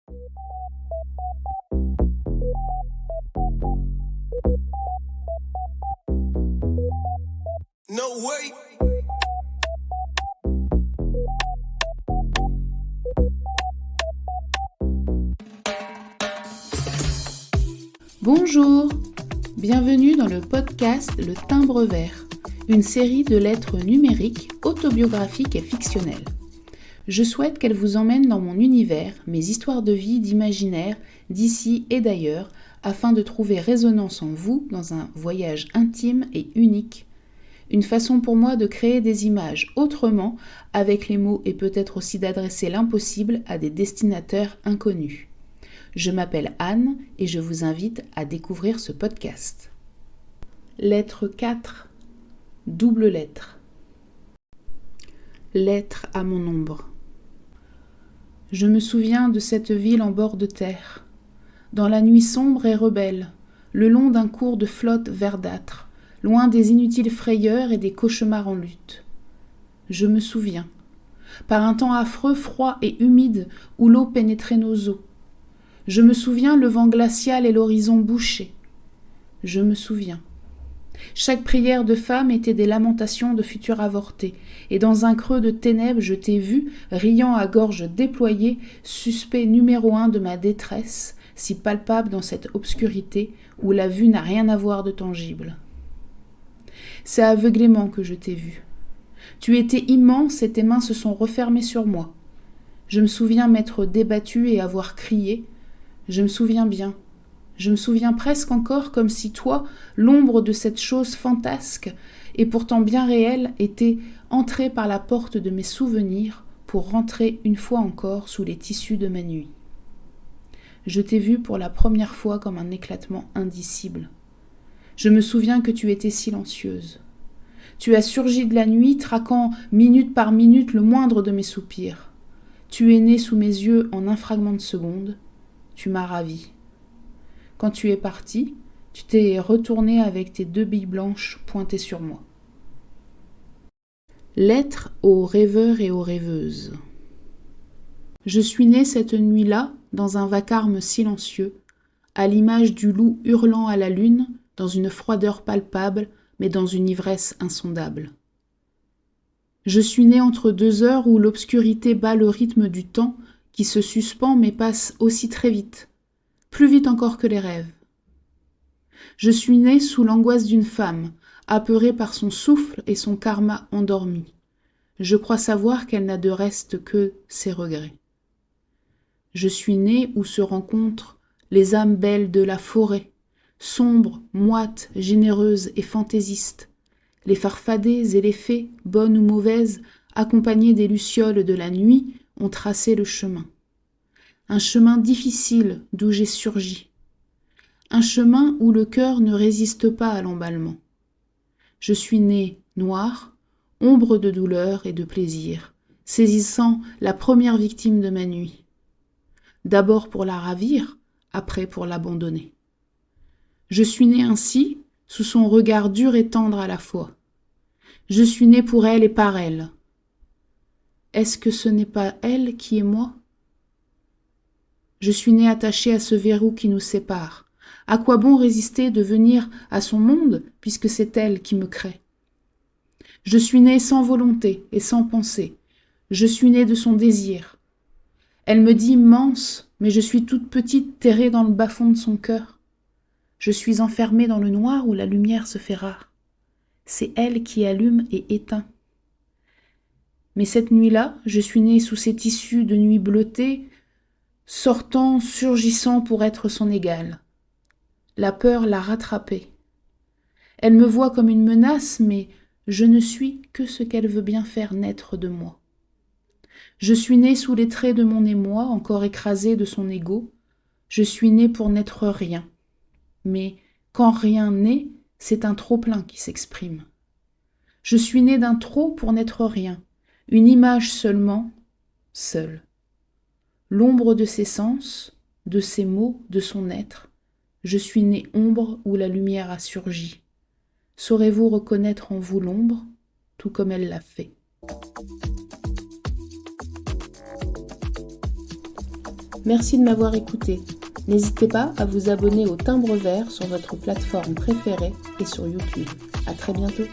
No way. Bonjour, bienvenue dans le podcast Le Timbre Vert, une série de lettres numériques, autobiographiques et fictionnelles. Je souhaite qu'elle vous emmène dans mon univers, mes histoires de vie, d'imaginaire, d'ici et d'ailleurs, afin de trouver résonance en vous dans un voyage intime et unique. Une façon pour moi de créer des images autrement, avec les mots et peut-être aussi d'adresser l'impossible à des destinataires inconnus. Je m'appelle Anne et je vous invite à découvrir ce podcast. Lettre 4. Double lettre. Lettre à mon ombre. Je me souviens de cette ville en bord de terre, dans la nuit sombre et rebelle, le long d'un cours de flotte verdâtre, loin des inutiles frayeurs et des cauchemars en lutte. Je me souviens, par un temps affreux, froid et humide, où l'eau pénétrait nos os. Je me souviens le vent glacial et l'horizon bouché. Je me souviens. Chaque prière de femme était des lamentations de futurs avortés, et dans un creux de ténèbres je t'ai vu, riant à gorge déployée, suspect numéro 1 de ma détresse, si palpable dans cette obscurité où la vue n'a rien à voir de tangible. C'est aveuglément que je t'ai vu. Tu étais immense et tes mains se sont refermées sur moi. Je me souviens m'être débattue et avoir crié. Je me souviens bien. Je me souviens presque encore comme si toi, l'ombre de cette chose fantasque et pourtant bien réelle, était entrée par la porte de mes souvenirs pour rentrer une fois encore sous les tissus de ma nuit. Je t'ai vu pour la première fois comme un éclatement indicible. Je me souviens que tu étais silencieuse. Tu as surgi de la nuit, traquant minute par minute le moindre de mes soupirs. Tu es né sous mes yeux en un fragment de seconde. Tu m'as ravie. Quand tu es parti, tu t'es retourné avec tes 2 billes blanches pointées sur moi. Lettre aux rêveurs et aux rêveuses. Je suis née cette nuit-là dans un vacarme silencieux, à l'image du loup hurlant à la lune, dans une froideur palpable, mais dans une ivresse insondable. Je suis née entre 2 heures où l'obscurité bat le rythme du temps qui se suspend mais passe aussi très vite, plus vite encore que les rêves. Je suis née sous l'angoisse d'une femme, apeurée par son souffle et son karma endormi. Je crois savoir qu'elle n'a de reste que ses regrets. Je suis née où se rencontrent les âmes belles de la forêt, sombres, moites, généreuses et fantaisistes, les farfadets et les fées, bonnes ou mauvaises, accompagnées des lucioles de la nuit, ont tracé le chemin. Un chemin difficile d'où j'ai surgi. Un chemin où le cœur ne résiste pas à l'emballement. Je suis née noire, ombre de douleur et de plaisir, saisissant la première victime de ma nuit. D'abord pour la ravir, après pour l'abandonner. Je suis née ainsi, sous son regard dur et tendre à la fois. Je suis née pour elle et par elle. Est-ce que ce n'est pas elle qui est moi ? Je suis née attachée à ce verrou qui nous sépare. À quoi bon résister de venir à son monde, puisque c'est elle qui me crée ? Je suis née sans volonté et sans pensée. Je suis née de son désir. Elle me dit immense, mais je suis toute petite terrée dans le bas-fond de son cœur. Je suis enfermée dans le noir où la lumière se fait rare. C'est elle qui allume et éteint. Mais cette nuit-là, je suis née sous ces tissus de nuit bleutée, sortant, surgissant pour être son égale. La peur l'a rattrapée. Elle me voit comme une menace, mais je ne suis que ce qu'elle veut bien faire naître de moi. Je suis née sous les traits de mon émoi, encore écrasé de son égo. Je suis née pour n'être rien. Mais quand rien n'est, c'est un trop-plein qui s'exprime. Je suis née d'un trop pour n'être rien, une image seulement, seule. L'ombre de ses sens, de ses mots, de son être, je suis née ombre où la lumière a surgi. Saurez-vous reconnaître en vous l'ombre, tout comme elle l'a fait ? Merci de m'avoir écouté. N'hésitez pas à vous abonner au Timbre Vert sur votre plateforme préférée et sur YouTube. À très bientôt.